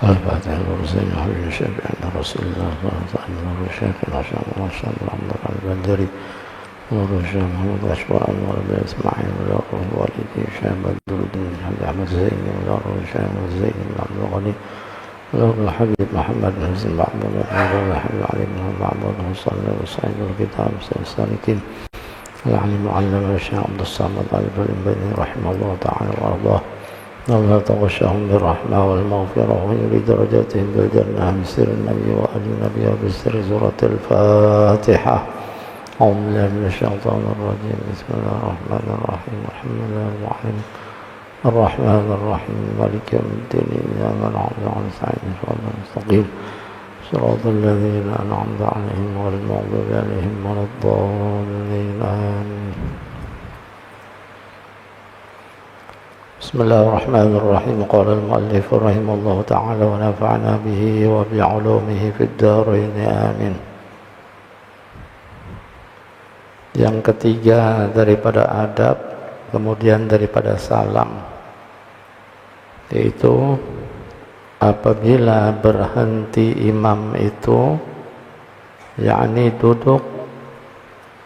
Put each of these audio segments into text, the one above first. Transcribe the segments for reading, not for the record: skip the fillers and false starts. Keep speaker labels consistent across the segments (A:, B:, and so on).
A: الفاتحة والرسول حبيب الشافعي عند رسول الله صلى الله عليه وسلم والشيخ العشام والرشاد العبد البندري والرشام محمد أشباء والربي إسماعيل والرب والدي شام بدر الدين حبيب أحمد زين والرب شام والزين عبد الغني والرب الحبيب محمد بن حسين معبود والرب الحبيب علي بن معبود وصلى وسعيد الكتاب السالكين العليم علم الشيخ عبد الصمد علي بن رحمه الله تعالى وأرضاه الله تغشهم بالرحمة والمغفرة ويريد درجاتهم بالجنة بسر النبي وآل النبي وبسر سورة الفاتحة أعوذ بالله من الشيطان الرجيم بسم الله الرحمن الرحيم الحمد لله الرحمن الرحيم مالك يوم الدين إياك نعبد ونستعين صراط المستقيم صراط الذين أنعمت عليهم غير المغضوب عليهم ولا الضالين آمين. بسم الله الرحمن الرحيم. قال المؤلف رحمه الله تعالى ونفعنا به وبعلومه في الدارين آمين. Yang ketiga daripada adab, kemudian daripada salam, yaitu apabila berhenti imam itu, yakni duduk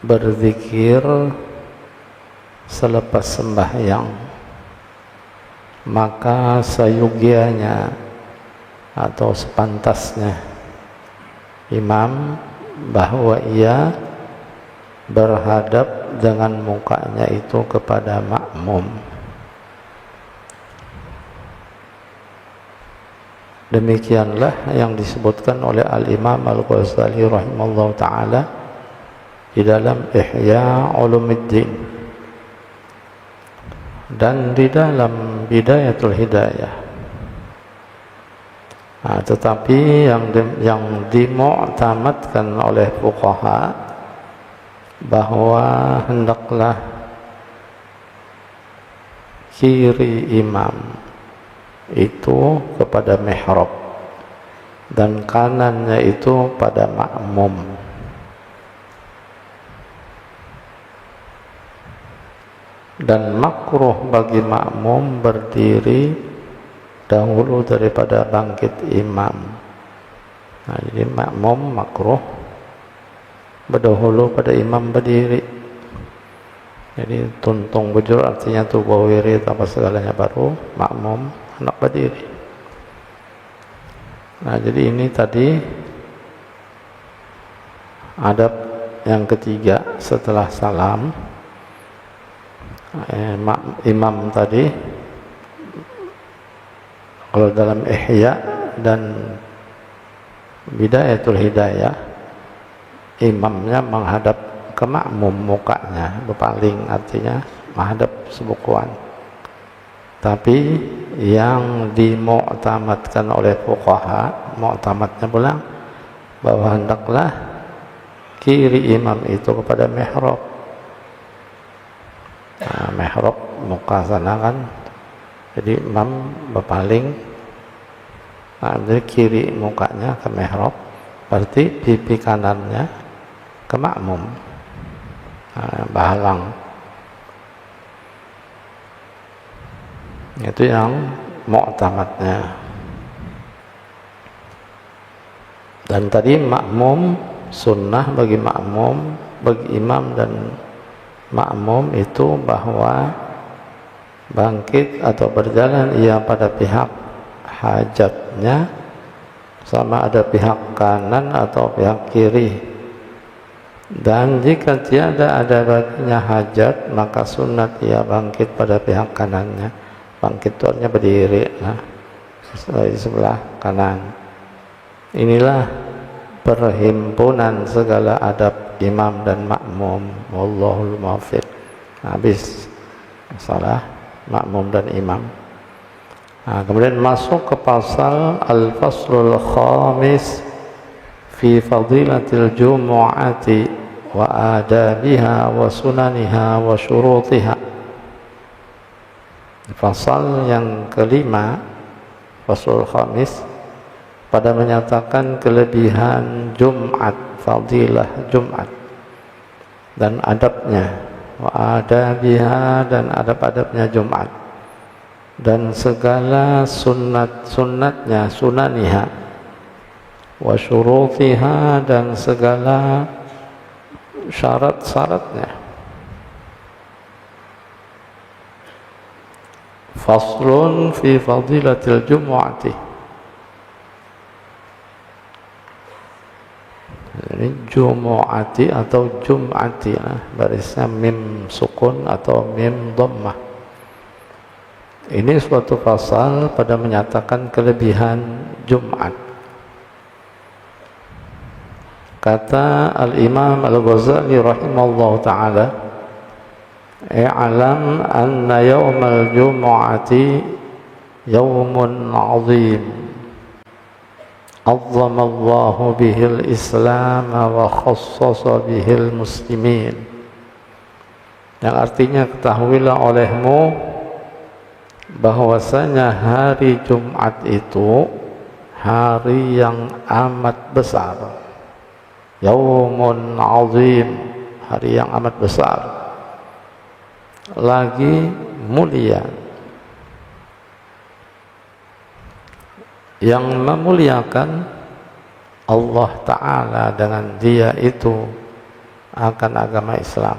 A: berzikir selepas sembahyang, maka sayugianya atau sepantasnya imam bahwa ia berhadap dengan mukanya itu kepada makmum. Demikianlah yang disebutkan oleh Al-Imam Al-Ghazali rahimahullah ta'ala di dalam Ihya Ulumuddin dan di dalam Bidayatul Hidayah. Tetapi yang dimu'tamadkan oleh fuqaha bahwa hendaklah kiri imam itu kepada mihrab dan kanannya itu pada makmum. Dan makruh bagi makmum berdiri dahulu daripada bangkit imam. Jadi makmum makruh berdahulu pada imam berdiri. Jadi tuntung bujur artinya tubuh wirid apa segalanya, baru makmum hendak berdiri. Jadi ini tadi adab yang ketiga setelah salam. Imam tadi kalau dalam Ihya dan Bidayatul Hidayah, imamnya menghadap ke makmum, mukanya berpaling, artinya menghadap sebukuan. Tapi yang dimu'tamadkan oleh fuqaha, mu'tamadnya pula bahwa hendaklah kiri imam itu kepada mihrab. Mihrab muka sana kan, jadi imam berpaling, jadi kiri mukanya ke mihrab, berarti pipi kanannya ke makmum, bahalang. Itu yang mu'tamadnya. Dan tadi makmum, sunnah bagi makmum, bagi imam dan makmum itu bahwa bangkit atau berjalan ia pada pihak hajatnya, sama ada pihak kanan atau pihak kiri. Dan jika tiada ada baginya hajat, maka sunat ia bangkit pada pihak kanannya. Bangkit itu artinya berdiri di sebelah kanan. Inilah perhimpunan segala adab imam dan makmum. Wallahul muwaffiq. Habis masalah makmum dan imam. Kemudian masuk ke pasal Al-Faslul Khamis fi fadilatil jumu'ati wa adabiha wa sunaniha wa syurutiha. Pasal yang kelima, Faslul Khamis, pada menyatakan kelebihan Jumat, fadilah Jumat dan adabnya, wa adabiha dan adab-adabnya Jumat. dan segala sunatnya, sunaniha, wa syurutiha, dan segala syarat-syaratnya. Faslun fi fadilatil jumu'ati. Ini jumu'ati atau jum'ati, barisnya mim sukun atau mim dhammah. Ini suatu pasal pada menyatakan kelebihan Jumat. Kata Al-Imam Al-Ghazali rahimahullah ta'ala, i'lam anna yawmal jumu'ati yawmun 'azim azzama Allahu bihil Islam wa khassasa bihil muslimin. Yang artinya, ketahuilah olehmu bahwasanya hari Jumat itu hari yang amat besar. Yaumun azim, hari yang amat besar, lagi mulia. Yang memuliakan Allah Ta'ala dengan dia itu akan agama Islam.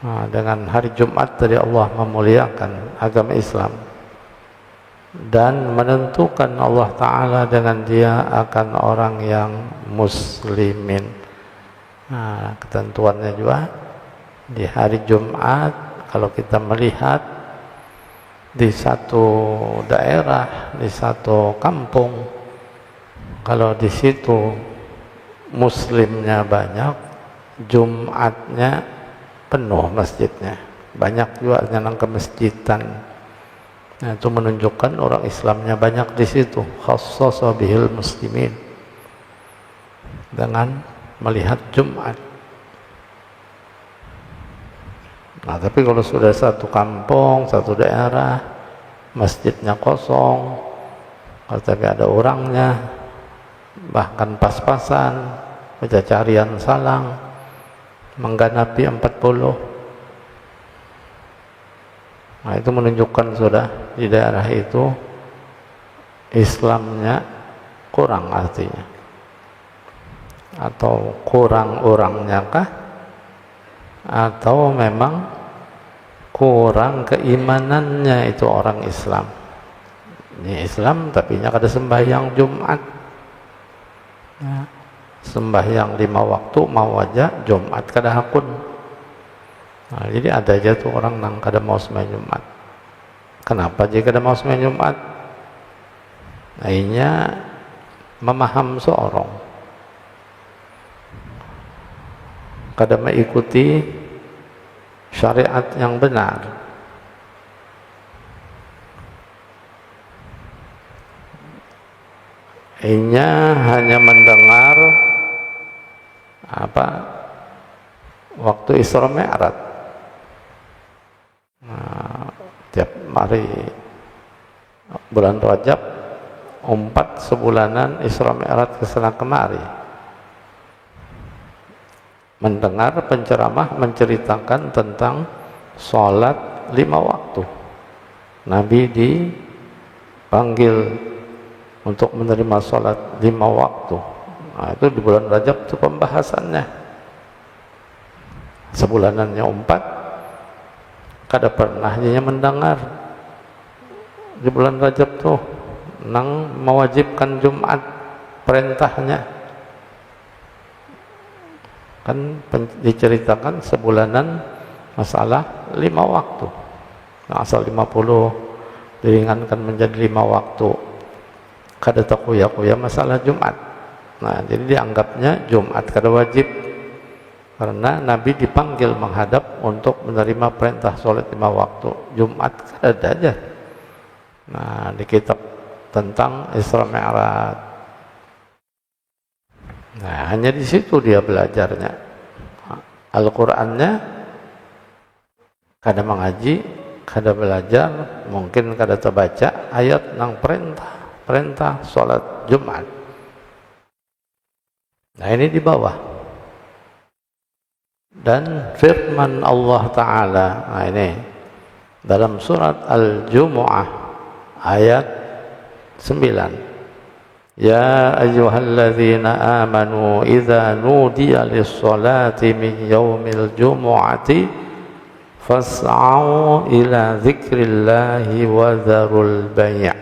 A: Nah, dengan hari Jumat tadi Allah memuliakan agama Islam dan menentukan Allah Ta'ala dengan dia akan orang yang muslimin. Nah, ketentuannya juga di hari Jumat, kalau kita melihat di satu daerah, di satu kampung, kalau di situ muslimnya banyak, Jumatnya penuh masjidnya, banyak juga yang ke masjidan. Nah, itu menunjukkan orang Islamnya banyak di situ. Khassasa bihil muslimin, dengan melihat Jumat. Nah, tapi kalau sudah satu kampung, satu daerah, masjidnya kosong, kalau tapi ada orangnya, bahkan pas-pasan, baca carian salang, mengganapi 40. Nah, itu menunjukkan sudah di daerah itu Islamnya kurang artinya, atau kurang orangnya kah, atau memang kurang keimanannya itu orang Islam. Ini Islam tapi nya kada sembahyang Jumat, ya, sembahyang 5 waktu mau aja, Jumat kada hakun. Nah, jadi ada aja tuh orang nang kada mau sembahyang Jumat. Kenapa dia kada mau sembahyang Jumat? Akhirnya memaham seorang, kada mengikuti syariat yang benar. Inya hanya mendengar waktu Isra Mi'raj. Nah, tiap hari bulan Rajab 4 sebulanan Isra Mi'raj kesana kemari, mendengar penceramah menceritakan tentang sholat 5 waktu. Nabi dipanggil untuk menerima sholat 5 waktu. Nah, itu di bulan Rajab itu pembahasannya. Sebulanannya 4, kada pernah dia mendengar di bulan Rajab tuh nang mewajibkan Jumat perintahnya. Kan diceritakan sebulanan masalah 5 waktu. Nah, asal 50 diringankan menjadi 5 waktu. Kada takuya-kuya masalah Jumat. Nah, jadi dianggapnya Jumat kada wajib karena Nabi dipanggil menghadap untuk menerima perintah sholat 5 waktu. Jumat kada ada aja. Nah, di kitab tentang Isra Mi'raj. Nah, hanya di situ dia belajarnya. Al-Qur'annya kada mengaji, kada belajar, mungkin kada terbaca ayat nang perintah sholat Jumat. Nah, ini di bawah. Dan firman Allah Ta'ala, nah ini dalam surat Al-Jumu'ah ayat 9. Ya ayyuhalladzina amanu idza nudiya lis-salati min yaumil jumu'ati fas'au ila dzikrillahi wa dzarul bai'.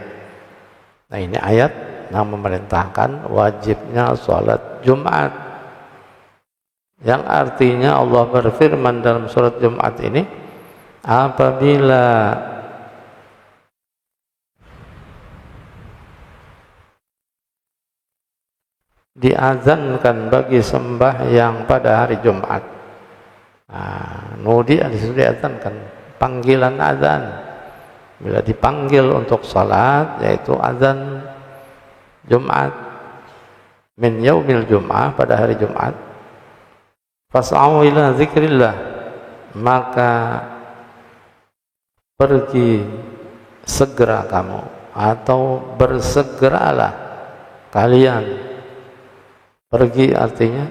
A: Nah, ini ayat yang memerintahkan wajibnya salat Jumat, yang artinya Allah berfirman dalam surat Jumat ini, apabila diazankan bagi sembahyang pada hari Jumat. Nudi disitu diazankan, panggilan azan. Bila dipanggil untuk salat, yaitu azan Jumat min yaumil Jum'ah, pada hari Jumat, fas'au ila zikrillah, maka pergi segera kamu atau bersegeralah kalian. Pergi artinya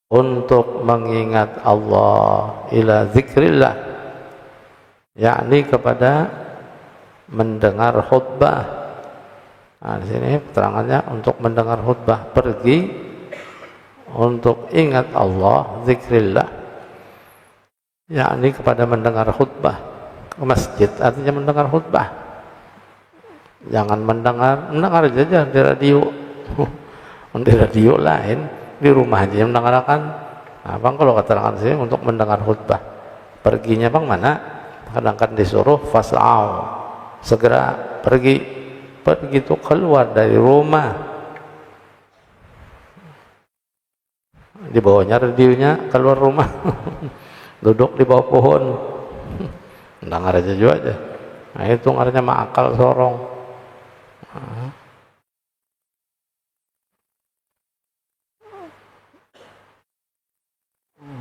A: untuk mengingat Allah, ila zikrillah, yakni kepada mendengar khutbah. Nah, di sini keterangannya untuk mendengar khutbah, pergi untuk ingat Allah, zikrillah, yakni kepada mendengar khutbah. Ke masjid artinya mendengar khutbah. Jangan mendengar saja di radio. Di radio lain, di rumah aja mendengarkan. Nah, bang, kalau keterangan sini untuk mendengar khutbah, perginya bang mana? Kadang-kadang disuruh fas'au, segera pergi itu keluar dari rumah. Di bawahnya radionya, keluar rumah. Duduk di bawah pohon, mendengar aja juga aja. Nah, itu artinya ma'akal sorong.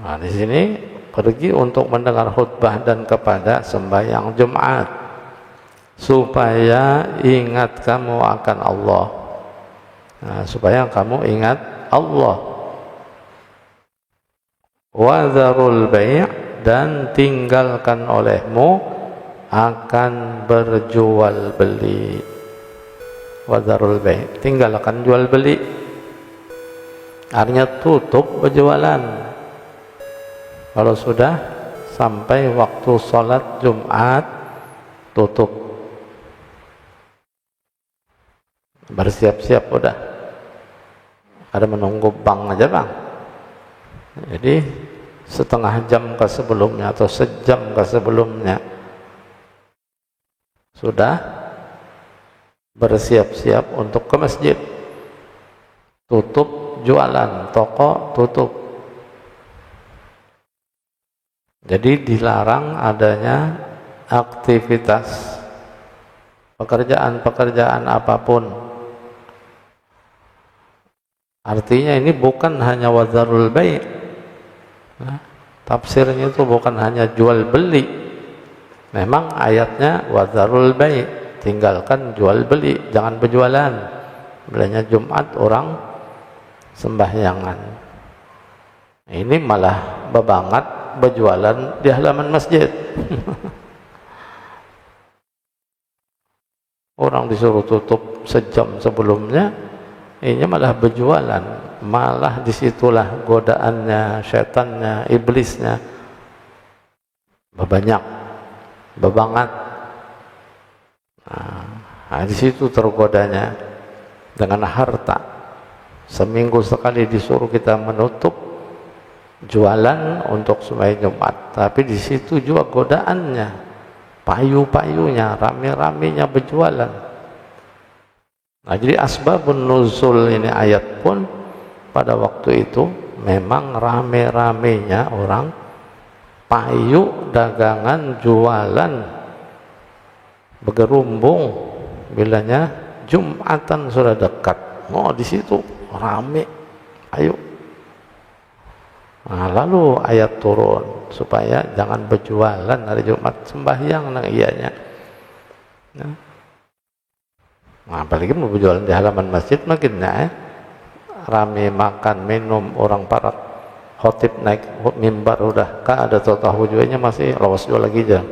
A: Nah, di sini pergi untuk mendengar khutbah dan kepada sembahyang Jumat, supaya ingat kamu akan Allah. Nah, supaya kamu ingat Allah. Wa dzarul bai', dan tinggalkan olehmu akan berjual beli. Wa dzarul bai', tinggalkan jual beli. Artinya tutup berjualan. Kalau sudah sampai waktu sholat Jumat, tutup. Bersiap-siap udah. Ada menunggu bank aja bang. Jadi setengah jam ke sebelumnya atau sejam ke sebelumnya sudah bersiap-siap untuk ke masjid. Tutup jualan, toko tutup. Jadi dilarang adanya aktivitas pekerjaan-pekerjaan apapun. Artinya ini bukan hanya wadzarul bai'. Tafsirnya itu bukan hanya jual beli. Memang ayatnya wadzarul bai', tinggalkan jual beli, jangan berjualan. Bilanya Jumat orang sembahyangan. Ini malah bebangat berjualan di halaman masjid. Orang disuruh tutup sejam sebelumnya, ini malah berjualan. Malah disitulah godaannya, setannya, iblisnya berbanyak, bebangat. Nah, di situ tergodanya dengan harta. Seminggu sekali disuruh kita menutup jualan untuk sembahyang Jumat, tapi di situ juga godaannya, payu-payunya, rame-ramenya berjualan. Nah, jadi asbabun nuzul ini ayat pun pada waktu itu memang rame-ramenya orang payu, dagangan, jualan, bergerumbung. Bilanya Jumatan sudah dekat, di situ rame, ayo. Nah, lalu ayat turun supaya jangan berjualan hari Jumat, sembahyang nang iyanya. Nah, apalagi mau berjualan di halaman masjid makin rame makan minum, orang para khotib naik mimbar udah ada tahu jualnya masih lawas jual lagi aja.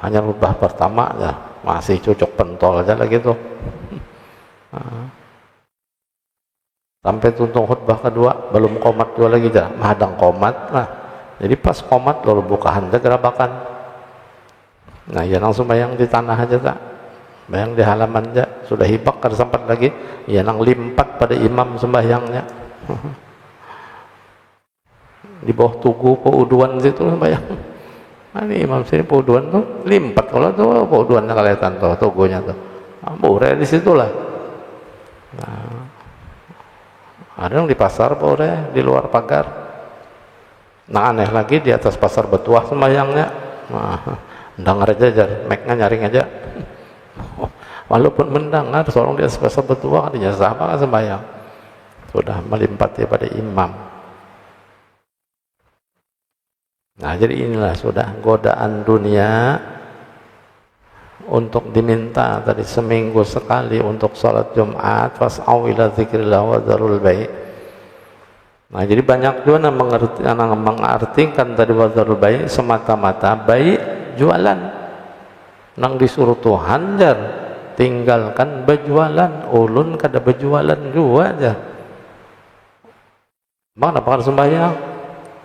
A: hanya khutbah pertama ya masih cucuk pentol aja lah gitu. Sampai tuntung khutbah kedua belum qomat juga lagi dah, mahadang qomat. Nah, jadi pas qomat lalu bukahan dah gerabakan. Nah, ya langsung bayang di tanah aja tak, bayang di halaman aja, sudah hibak kada sempat lagi, ya nang limpat pada imam sembahyangnya. Di bawah tugu pauduan situ sembahyang. Ini imam sini pauduan tuh limpat kalau tuh pauduannya kelihatan tuh tugunya tuh. Boleh di situlah. Nah, ada yang di pasar boleh di luar pagar. Nah, aneh lagi di atas pasar Betuah sembahyangnya. Nah, mendengar aja, mic-nya nyaring aja. Walaupun mendengar seorang di atas pasar Betuah kan dijasa apa sembahyang. Sudah melimpati pada imam. Nah, jadi inilah sudah godaan dunia untuk diminta tadi seminggu sekali untuk sholat Jumat, fas'au ila dzikrillah wa dzarul bai'. Nah, jadi banyak juga yang mengartikan tadi wa dzarul bai' semata-mata bai' jualan. Nang disuruh Tuhan jar tinggalkan berjualan, ulun kada berjualan juga aja. Mana pakar sembahyang?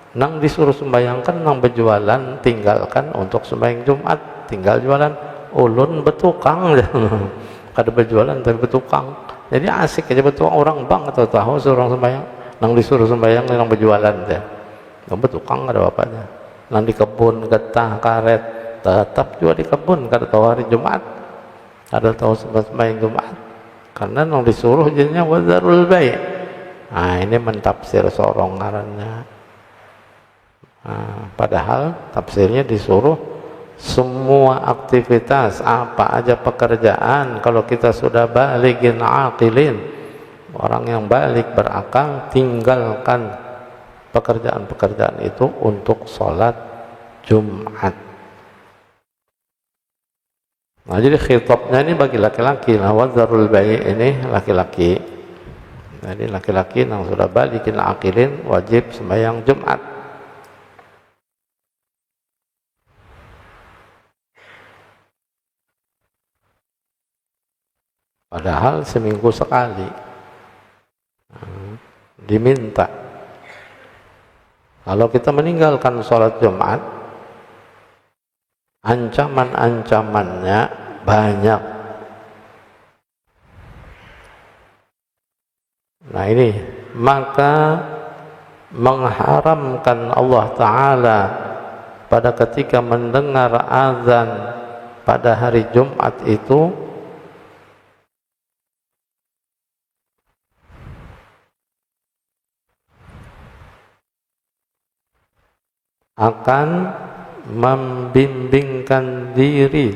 A: Nang disuruh sembayangkan nang berjualan tinggalkan untuk sembahyang Jumat, tinggal jualan. Ulun bertukang kada berjualan tapi bertukang. Jadi asik aja bertukang, orang bang atau tahu seorang sembayang nang disuruh sembayang nang berjualan dia. Nang bertukang ada apa-apanya. Nang di kebun getah karet tetap juga di kebun kada tahu hari Jumat. Ada tahu sembahyang Jumat. Karena nang disuruh jadinya wadzarul bai'. Nah, ini mentafsir seorang ngarannya. Nah, padahal tafsirnya disuruh semua aktivitas apa aja pekerjaan kalau kita sudah balighin aqilin, orang yang balik berakal, tinggalkan pekerjaan-pekerjaan itu untuk sholat Jumat. Nah, jadi khitabnya ini bagi laki-laki. Nah, wadzarul bai' ini laki-laki. Jadi laki-laki yang sudah balighin aqilin wajib sembahyang Jumat. Padahal seminggu sekali diminta. Kalau kita meninggalkan sholat Jumat, ancaman-ancamannya banyak. Nah, ini maka mengharamkan Allah Ta'ala pada ketika mendengar azan pada hari Jumat itu akan membimbingkan diri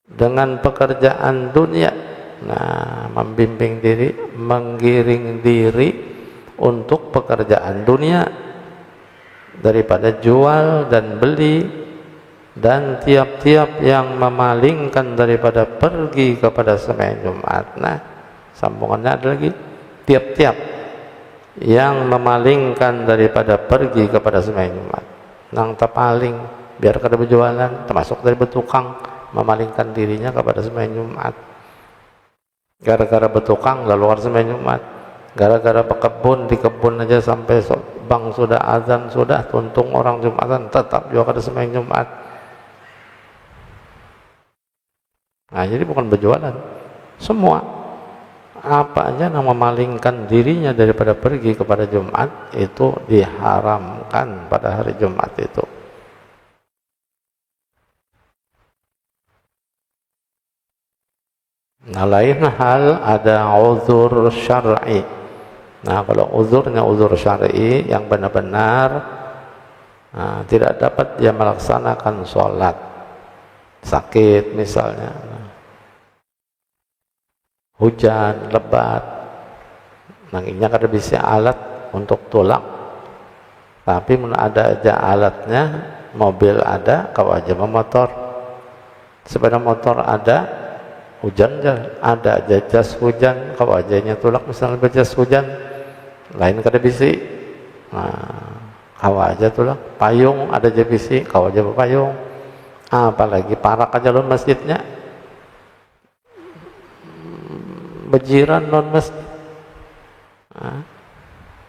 A: dengan pekerjaan dunia. Nah, membimbing diri, menggiring diri untuk pekerjaan dunia daripada jual dan beli, dan tiap-tiap yang memalingkan daripada pergi kepada sembahyang Jumat. Nah, sambungannya ada lagi, tiap-tiap yang memalingkan daripada pergi kepada sembahyang Jumat. Nang terpaling biar kada berjualan, termasuk dari bertukang, memalingkan dirinya kepada sembahyang Jumat. Gara-gara bertukang lalu keluar sembahyang Jumat. Gara-gara berkebun, di kebun aja sampai bang sudah azan, sudah tuntung orang Jumatan, tetap juga kada sembahyang Jumat. Nah, jadi bukan berjualan, semua apa aja yang memalingkan dirinya daripada pergi kepada Jumat itu diharamkan pada hari Jumat itu. Nah, lain hal ada uzur syar'i. Nah, kalau uzurnya uzur syar'i yang benar-benar tidak dapat dia melaksanakan sholat, sakit misalnya, hujan lebat, nanginya kada bisa alat untuk tolak, tapi ada aja alatnya, mobil ada, kau aja memotor, sepeda motor ada, hujan ada aja jas hujan, kau aja nya tolak misalnya berjas hujan, lain kada bisa, kau aja tolak, payung ada aja bisa, kau aja berpayung. apalagi para calon masjidnya bejiran non masjid.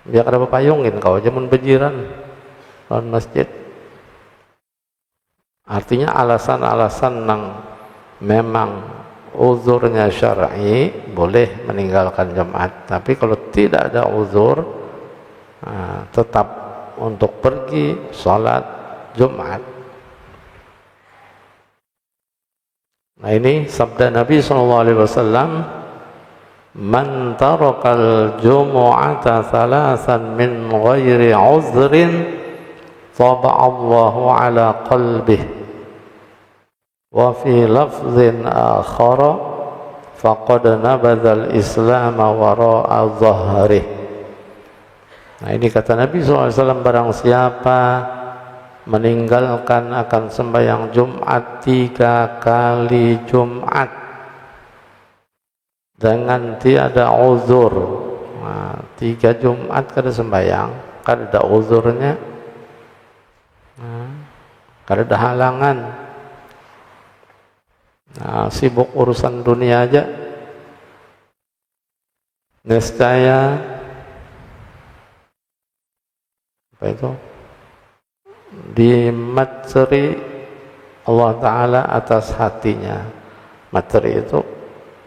A: Biar ada payungin kau aja mun bejiran non masjid. Artinya alasan-alasan yang memang uzurnya syar'i boleh meninggalkan Jumat, tapi kalau tidak ada uzur tetap untuk pergi sholat Jumat. Nah ini sabda Nabi SAW, man tarakal jumu'ata thalathan min ghairi uzrin taba'allahu ala qalbih wa fi lafzin akhara faqad nabadhal islam wara'a dhahrih. Nah ini kata Nabi SAW, barang siapa meninggalkan akan sembahyang Jumat 3 kali Jumat dengan tiada uzur, 3 Jumat kada sembahyang, kada ada uzurnya, kada ada halangan, sibuk urusan dunia aja, nescaya apa itu dimateri Allah Ta'ala atas hatinya. Materi itu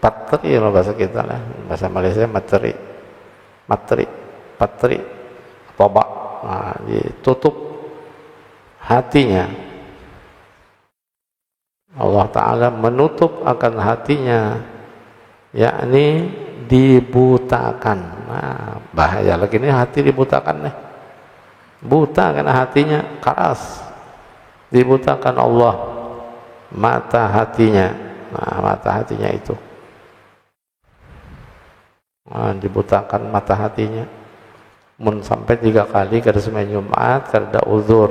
A: patri kalau bahasa kita lah, bahasa Malaysia materi, patri, tobak, ditutup hatinya. Allah Ta'ala menutup akan hatinya, yakni dibutakan. Bahaya lagi nih hati dibutakan nih. Buta karena hatinya keras, dibutakan Allah mata hatinya. Mata hatinya itu dibutakan mata hatinya. Mun sampai 3 kali kada sembahyang Jumat, kada uzur.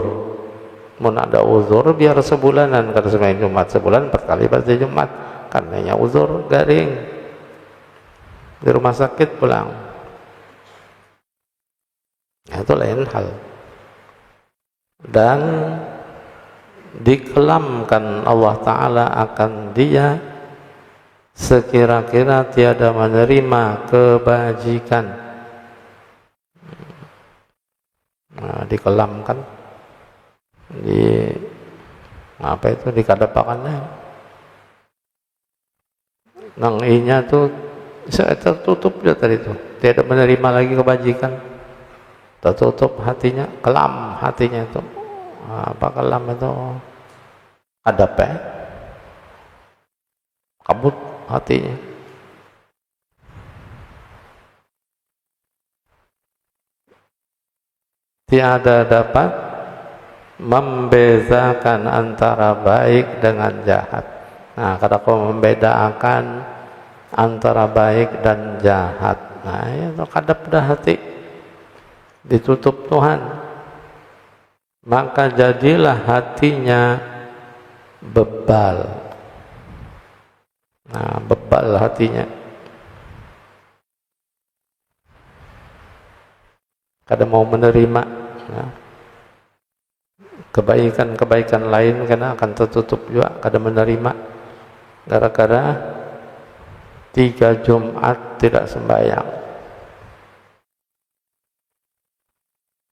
A: Mun ada uzur biar sebulanan kada sembahyang Jumat, sebulan 4 kali pada Jumat, karenanya uzur garing di rumah sakit pulang. Itu lain hal. Dan dikelamkan Allah Ta'ala akan dia sekira-kira tiada menerima kebajikan. Dikelamkan, apa itu, dikadapakannya nang inya tuh saya tertutup dia tadi itu, tiada menerima lagi kebajikan, tertutup hatinya, kelam hatinya itu. Apa kelam itu? Kadap kabut hatinya. Tiada dapat membedakan antara baik dengan jahat. Kalau kau membedakan antara baik dan jahat, itu kadap dah hati, ditutup Tuhan. Maka jadilah hatinya bebal. Bebal hatinya. Kada mau menerima kebaikan-kebaikan lain, karena akan tertutup juga, kada menerima gara-gara 3 Jumat tidak sembahyang.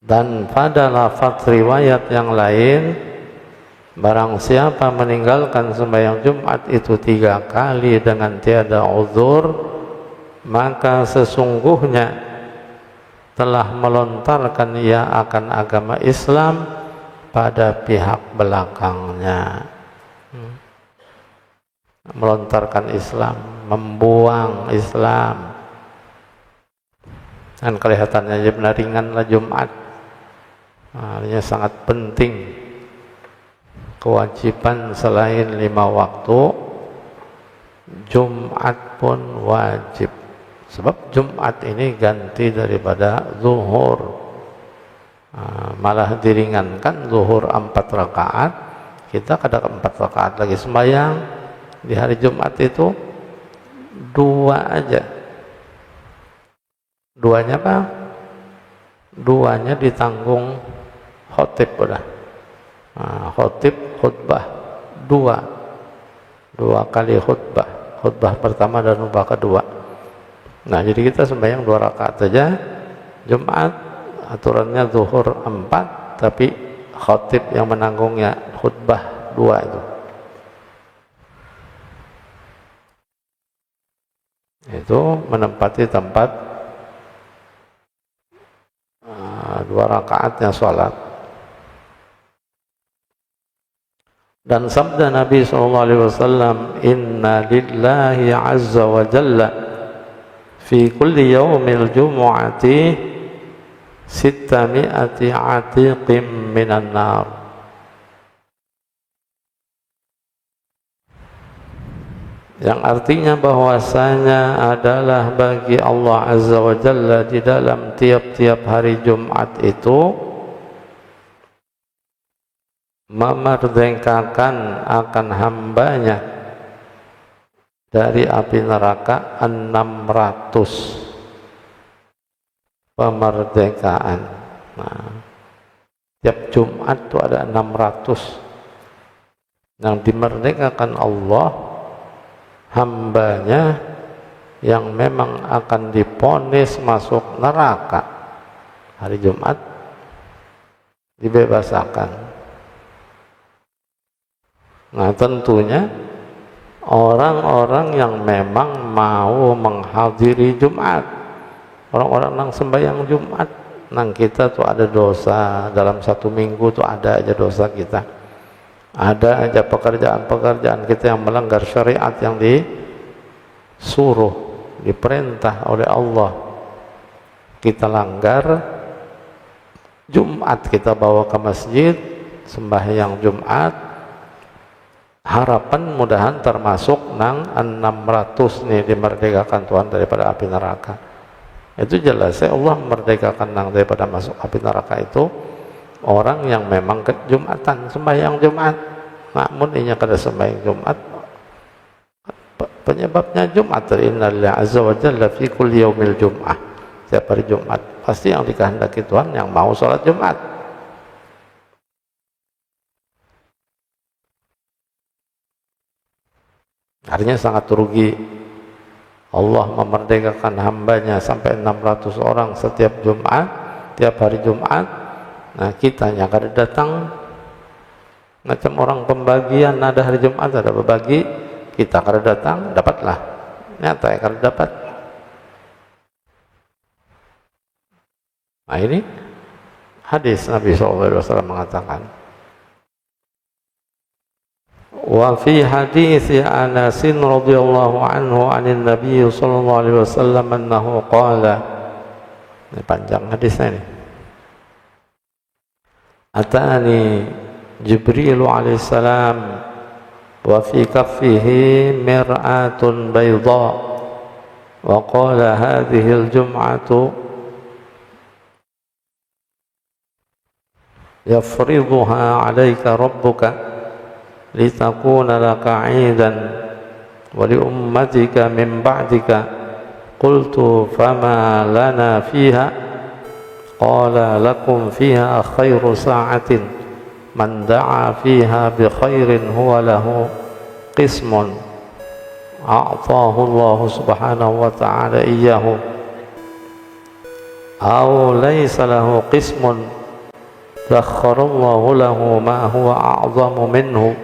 A: Dan pada lafaz riwayat yang lain, barang siapa meninggalkan sembahyang Jumat itu 3 kali dengan tiada uzur, maka sesungguhnya telah melontarkan ia akan agama Islam pada pihak belakangnya. Melontarkan Islam, membuang Islam. Dan kelihatannya benar ringanlah Jumat. Ini sangat penting. Kewajiban selain 5 waktu, Jumat pun wajib. Sebab Jumat ini ganti daripada zuhur. Malah diringankan, zuhur 4 rakaat, kita kadang 4 rakaat lagi sembahyang. Di hari Jumat itu 2 aja. 2-nya apa? 2-nya ditanggung khotib udah. Khotib khutbah dua kali khutbah pertama dan khutbah kedua. Nah, jadi kita sembahyang 2 rakaat saja. Jumat aturannya zuhur 4, tapi khatib yang menanggungnya khutbah 2 itu. Itu menempati tempat 2 rakaatnya sholat. Dan sabda Nabi SAW, inna lillahi azza wa jalla fi kulli yawmil jumu'ati 600 atiqim minan nar. Yang artinya bahwasanya adalah bagi Allah azza wa jalla di dalam tiap-tiap hari Jumat itu memerdekakan akan hambanya dari api neraka 600 pemerdekaan. Nah, tiap Jumat itu ada 600 yang dimerdekakan Allah, hambanya yang memang akan diponis masuk neraka hari Jumat dibebasakan. Nah, tentunya orang-orang yang memang mau menghadiri Jumat, orang-orang yang sembahyang Jumat, nang kita tuh ada dosa dalam 1 minggu tuh ada aja dosa kita, ada aja pekerjaan-pekerjaan kita yang melanggar syariat yang disuruh, diperintah oleh Allah, kita langgar. Jumat kita bawa ke masjid, sembahyang Jumat, harapan mudahan termasuk nang 600 nih dimerdekakan Tuhan daripada api neraka. Itu jelas Allah memerdekakan nang daripada masuk api neraka itu orang yang memang ke Jumatan, sembahyang Jumat. Namun inya kada sembahyang Jumat, penyebabnya Jumat. Innalillahi azza wa jalla fi kulli yaumil jum'ah, setiap hari Jumat pasti yang dikehendaki Tuhan yang mau sholat Jumat. Artinya sangat rugi Allah memerdekakan hambanya sampai 600 orang setiap Jumat, tiap hari Jumat. Nah, kitanya kada datang, macam orang pembagian, ada hari Jumat ada berbagi, kita kada datang, dapatlah, nyata ya kada dapat. Nah, ini hadis Nabi SAW mengatakan, wa fi hadits Anas radhiyallahu anhu 'anil Nabi sallallahu alaihi wasallam annahu qala. Ini panjang hadisnya ini. Atani Jibril alaihi salam wa fi kaffihi mir'atun bayda wa qala hadhihi al-jum'atu yafriduha 'alaika rabbuka لتكون لك عيدا ولأمتك من بعدك. قلت فما لنا فيها؟ قال لكم فيها خير ساعة من دعا فيها بخير هو له قسم أعطاه الله سبحانه وتعالى إياه أو ليس له قسم ذخر الله له ما هو أعظم منه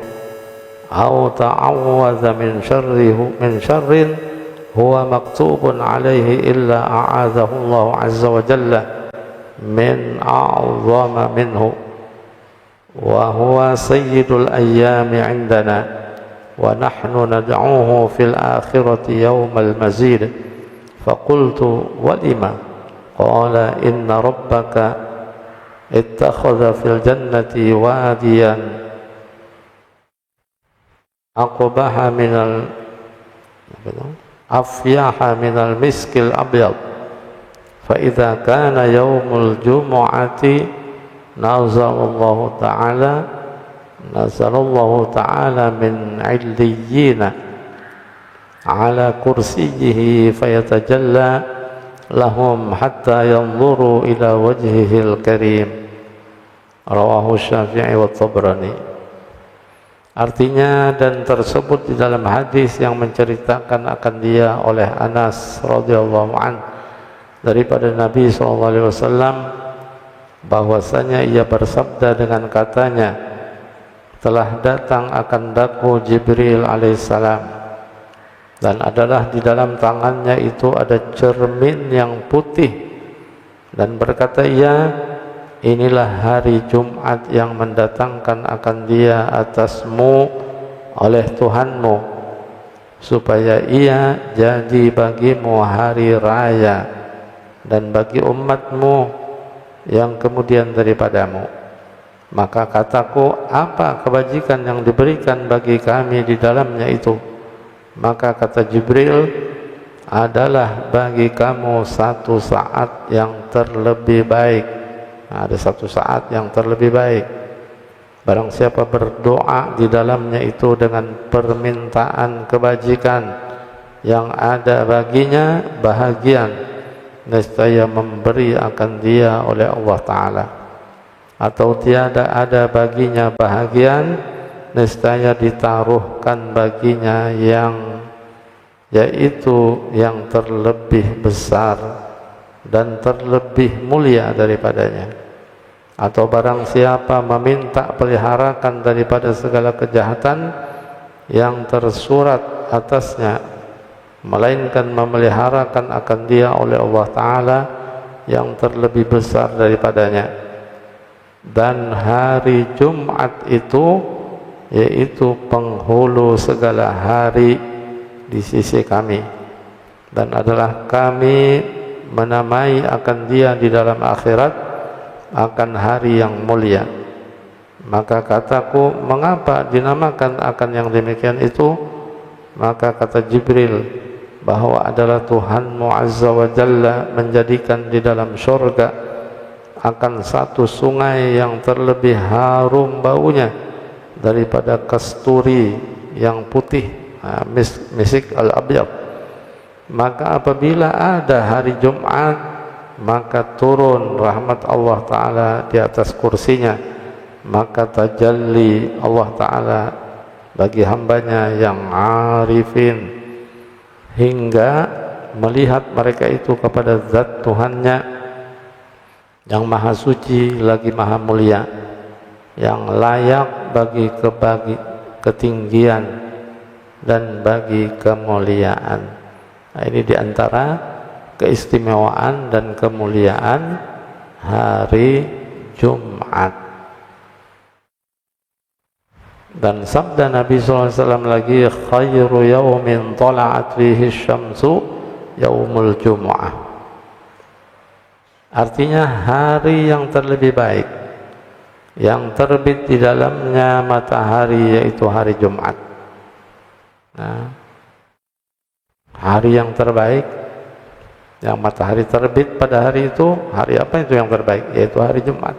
A: أو تعوذ من شر هو مكتوب عليه إلا أعاذه الله عز وجل من أعظم منه وهو سيد الأيام عندنا ونحن ندعوه في الآخرة يوم المزيد. فقلت ولما؟ قال إن ربك اتخذ في الجنة واديا أقبح من أفيح من المسك الأبيض فإذا كان يوم الجمعة نزل الله تعالى من عليين على كرسيه فيتجلى لهم حتى ينظروا إلى وجهه الكريم. رواه الشافعي والطبراني.
B: Artinya, dan tersebut di dalam hadis yang menceritakan akan dia oleh Anas radhiyallahu an daripada Nabi SAW, bahwasanya ia bersabda dengan katanya, telah datang akan daku Jibril alaihissalam, dan adalah di dalam tangannya itu ada cermin yang putih, dan berkata ia, inilah hari Jumat yang mendatangkan akan dia atasmu oleh Tuhanmu, supaya ia jadi bagimu hari raya, dan bagi umatmu yang kemudian daripadamu. Maka kataku, apa kebajikan yang diberikan bagi kami di dalamnya itu? Maka kata Jibril, adalah bagi kamu satu saat yang terlebih baik. Ada satu saat yang terlebih baik. Barang siapa berdoa di dalamnya itu dengan permintaan kebajikan yang ada baginya bahagian, nescaya memberi akan dia oleh Allah Ta'ala. Atau tiada ada baginya bahagian, nescaya ditaruhkan baginya yang yaitu yang terlebih besar dan terlebih mulia daripadanya. Atau barang siapa meminta peliharakan daripada segala kejahatan yang tersurat atasnya, melainkan memeliharakan akan dia oleh Allah Ta'ala yang terlebih besar daripadanya. Dan hari Jumat itu yaitu penghulu segala hari di sisi kami, dan adalah kami menamai akan dia di dalam akhirat akan hari yang mulia. Maka kataku, mengapa dinamakan akan yang demikian itu? Maka kata Jibril, bahwa adalah Tuhanmu Azza wa Jalla menjadikan di dalam surga akan satu sungai yang terlebih harum baunya daripada kasturi yang putih, misik al-abyad. Maka apabila ada hari Jumat, maka turun rahmat Allah Ta'ala di atas kursinya, maka tajalli Allah Ta'ala bagi hambanya yang arifin, hingga melihat mereka itu kepada zat Tuhannya yang maha suci lagi maha mulia, yang layak bagi ketinggian dan bagi kemuliaan. Nah, ini diantara keistimewaan dan kemuliaan hari Jumat. Dan sabda Nabi SAW lagi, khairu yaumin tala'at fihi syamsu yaumul jum'ah. Artinya hari yang terlebih baik, yang terbit di dalamnya matahari, yaitu hari Jumat. Nah, hari yang terbaik, yang matahari terbit pada hari itu, hari apa itu yang terbaik? Yaitu hari Jumat.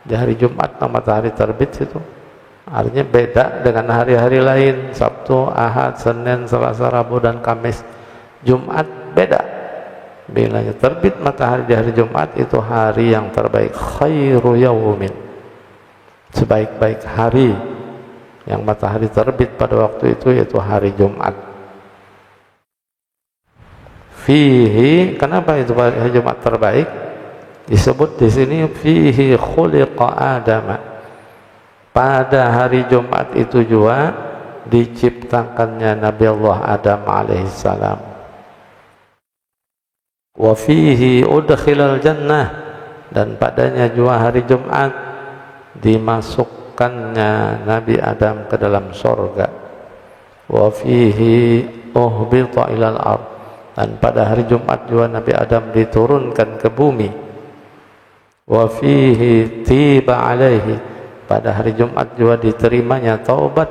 B: Di hari Jumat matahari terbit itu, artinya beda dengan hari-hari lain, Sabtu, Ahad, Senin, Selasa, Rabu, dan Kamis. Jumat beda. Bila terbit matahari di hari Jumat, itu hari yang terbaik. Khairu yaumin, sebaik-baik hari yang matahari terbit pada waktu itu, yaitu hari Jumat. Fihi, kenapa itu hari Jumat terbaik? Disebut di sini fihi khuliqa Adam. Pada hari Jumat itu juga diciptakannya Nabi Allah Adam alaihissalam. Wa fihi udkhilal jannah, dan padanya juga hari Jumat dimasukkannya Nabi Adam ke dalam surga. Wa fihi uhbita ilal ardh, dan pada hari Jumat juga Nabi Adam diturunkan ke bumi. Wa fihi tiba alaihi, pada hari Jumat juga diterimanya taubat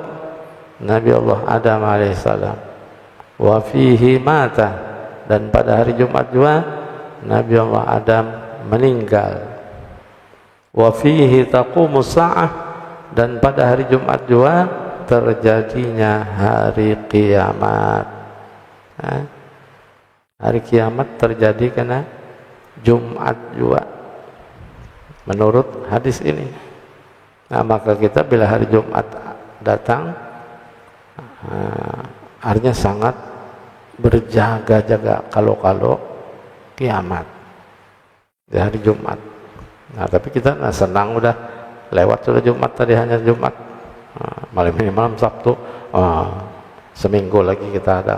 B: Nabi Allah Adam alaihissalam. Wa fihi mata, dan pada hari Jumat juga Nabi Allah Adam meninggal. Wa fihi taqumus sa'ah, dan pada hari Jumat juga terjadinya hari kiamat. Hari kiamat terjadi karena Jumat juga, menurut hadis ini. Nah, maka kita bila hari Jumat datang, artinya sangat berjaga-jaga kalau kiamat di hari Jumat. Nah, tapi kita senang udah lewat sudah Jumat tadi, hanya Jumat. Malam ini malam Sabtu, seminggu lagi kita ada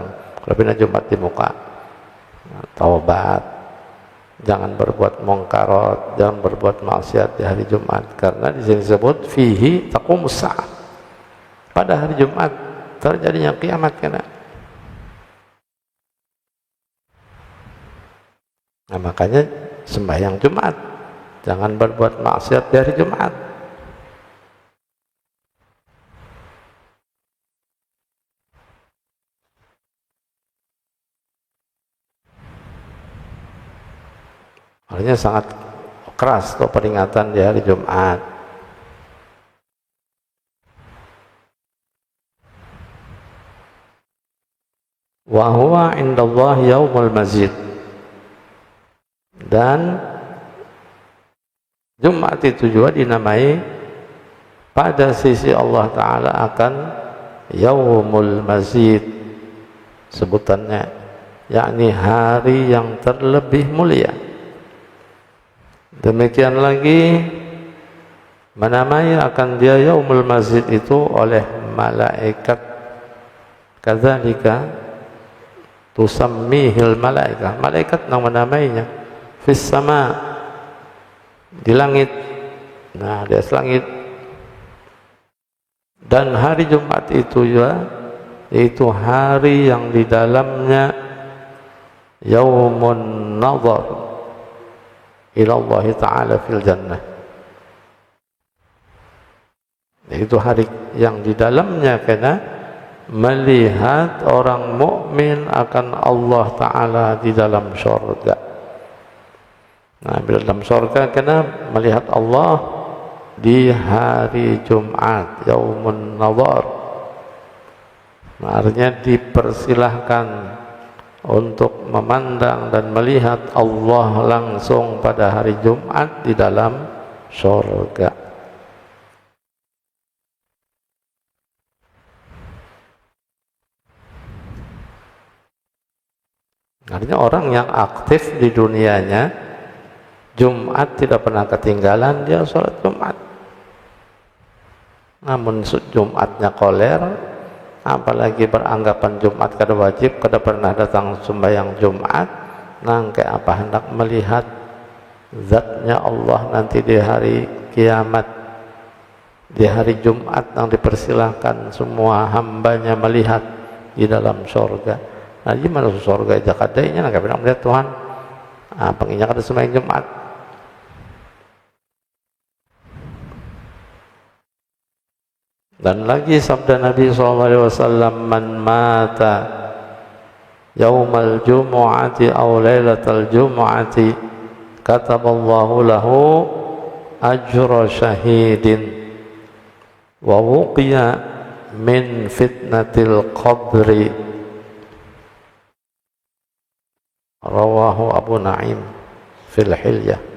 B: lebihnya Jumat di muka. Taubat, jangan berbuat mungkarat, jangan berbuat maksiat di hari Jumat, karena di sini disebut fihi taqumus saah. Pada hari Jumat terjadinya kiamat karena. Nah, makanya sembahyang Jumat, jangan berbuat maksiat di hari Jumat. Artinya sangat keras tuh peringatan di hari Jumat. Wa huwa indallah yaumul mazid. Dan Jumat itu juga dinamai pada sisi Allah Ta'ala akan yaumul mazid, sebutannya, yakni hari yang terlebih mulia. Demikian lagi menamai akan dia yaumul mazid itu oleh malaikat, kadzalika tusammihil malaikah, malaikat yang menamainya fis sama, di langit, nah di atas langit. Dan hari Jumat itu juga itu hari yang di dalamnya yaumun nazar ila Allah Ta'ala fil jannah. Itu hari yang di dalamnya kena melihat orang mukmin akan Allah Ta'ala di dalam surga. Nah, bila dalam surga kena melihat Allah di hari Jumat, yaumun nazar. Nah, artinya dipersilahkan untuk memandang dan melihat Allah langsung pada hari Jumat di dalam surga. Artinya orang yang aktif di dunianya, Jumat tidak pernah ketinggalan, dia sholat Jumat. Namun Jumatnya koler, apalagi beranggapan Jumat kada wajib, kada pernah datang sembahyang Jumat, nangke apa hendak melihat zatnya Allah nanti di hari kiamat, di hari Jumat yang dipersilahkan semua hambanya melihat di dalam surga. Nah, gimana surga jakadainya nangke pernah melihat Tuhan, penginya kada sembahyang Jumat. Dan lagi sabda Nabi SAW, man mata yaumal jumu'ati aw lailatal jumu'ati kataballahu lahu ajra syahidin wa wuqiya min fitnatil qabri. Rawahu Abu Naim fil Hilyah.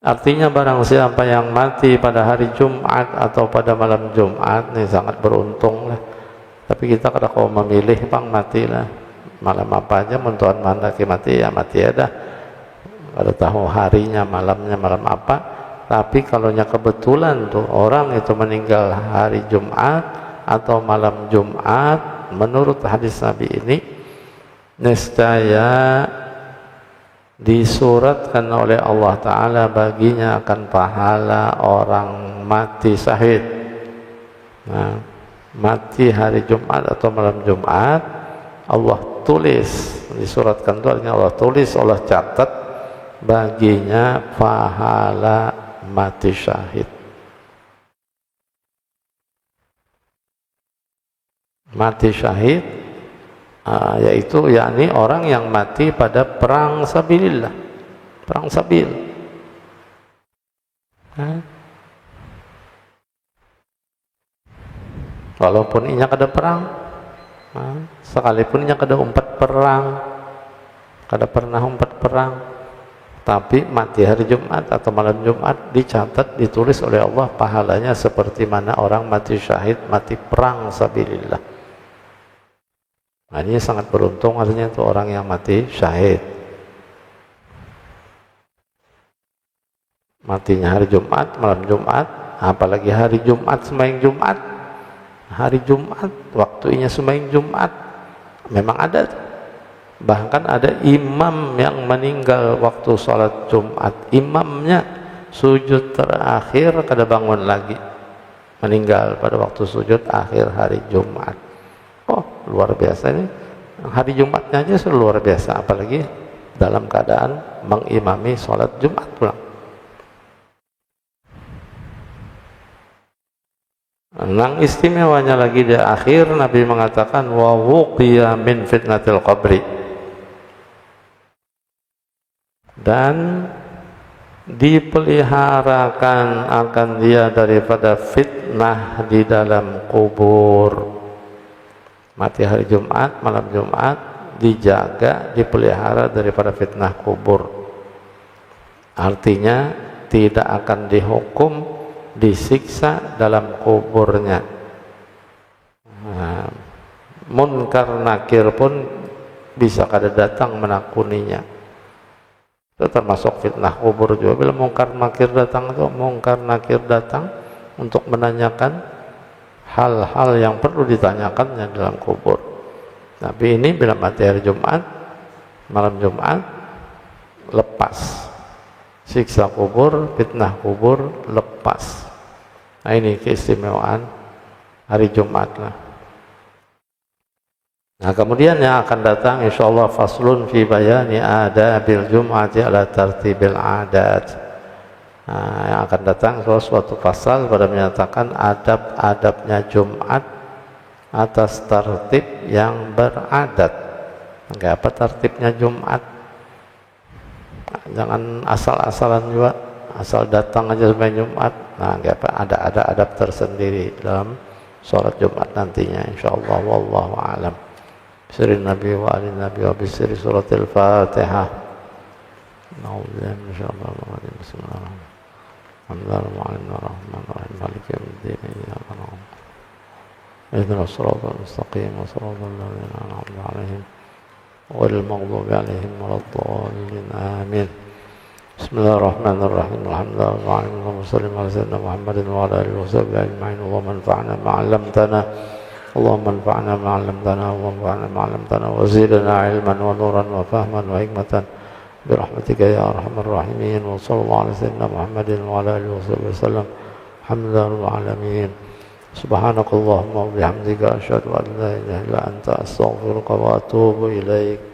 B: Artinya barang siapa yang mati pada hari Jumat atau pada malam Jumat, ini sangat beruntung lah. Tapi kita kada kau memilih bang, matilah malam apa aja, mentuan mana ki mati ya mati ya dah. Kada tahu harinya, malamnya malam apa. Tapi kalau nya kebetulan tuh orang itu meninggal hari Jumat atau malam Jumat, menurut hadis Nabi ini niscaya disuratkan oleh Allah Ta'ala baginya akan pahala orang mati syahid. Nah, mati hari Jumat atau malam Jumat, Allah tulis, disuratkan itu artinya Allah tulis, Allah catat baginya pahala mati syahid. Mati syahid yaitu yakni orang yang mati pada perang sabilillah, perang sabil. Walaupun inya kada perang, sekalipun inya kada umpat perang, kada pernah umpat perang, tapi mati hari Jumat atau malam Jumat dicatat, ditulis oleh Allah pahalanya seperti mana orang mati syahid, mati perang sabilillah. Nah, ini sangat beruntung artinya itu orang yang mati syahid. Matinya hari Jumat, malam Jumat, apalagi hari Jumat, sembahyang Jumat. Hari Jumat, waktunya sembahyang Jumat. Memang ada. Bahkan ada imam yang meninggal waktu sholat Jumat. Imamnya sujud terakhir kada bangun lagi. Meninggal pada waktu sujud akhir hari Jumat. Oh, luar biasa ini. Hari Jumatnya aja sudah luar biasa. Apalagi dalam keadaan mengimami sholat Jumat pulang. Yang istimewanya lagi di akhir Nabi mengatakan wa wuqiya min fitnatil qabri, dan dipeliharakan akan dia daripada fitnah di dalam kubur. Mati hari Jumat, malam Jumat dijaga, dipelihara daripada fitnah kubur. Artinya tidak akan dihukum, disiksa dalam kuburnya. Nah, munkar nakir pun bisa kada datang menakuninya. Itu termasuk fitnah kubur juga. Bila munkar nakir datang, itu munkar nakir datang untuk menanyakan hal-hal yang perlu ditanyakannya dalam kubur. Tapi ini bila mati hari Jumat, malam Jumat, lepas siksa kubur, fitnah kubur, lepas. Nah, ini keistimewaan hari Jumat lah. Nah, kemudian yang akan datang insyaallah faslun fi bayani adabil Jum'ati ala tartibil adat. Nah, yang akan datang suatu pasal pada menyatakan adab-adabnya Jumat atas tertib yang beradat. Enggak apa tertibnya Jumat? Jangan asal-asalan juga, asal datang aja sampai Jumat. Nah, enggak apa, ada adab tersendiri dalam sholat Jumat nantinya insyaallah. Wallahu a'lam. Bisri Nabi wa ali Nabi wa bisri suratil Fatihah. Na'udzubillahi minasyaitonir bismillahirrahmanirrahim. Alhamdulillahirrahmanirrahim. Maliki yaumiddin. Iyyaka na'budu ihdinas siratal mustaqim siratal ladzina an'amta 'alaihim ghairil maghdubi 'alaihim waladdallin. Amin. Bismillahirrahmanirrahim. Alhamdulillahirabbil alamin. Wassallallahu ala sayyidina Muhammadin wa ala alihi washabbihi ajma'in. Allahumma anfa'na ma 'allamtana. Allahumma anfa'na ma 'allamtana. Allahumma anfa'na ma 'allamtana wa zidna 'ilman wa nuran wa fahman wa hikmatan birahmatika ya arhamar rahimin. Wa sallallahu ala sayyidina Muhammadin wa ala alihi wasallam. Alhamdulillahil alamin. Subhanakallahumma wa bihamdika asyhadu an la ilaha illa anta astaghfiruka wa atubu ilaik.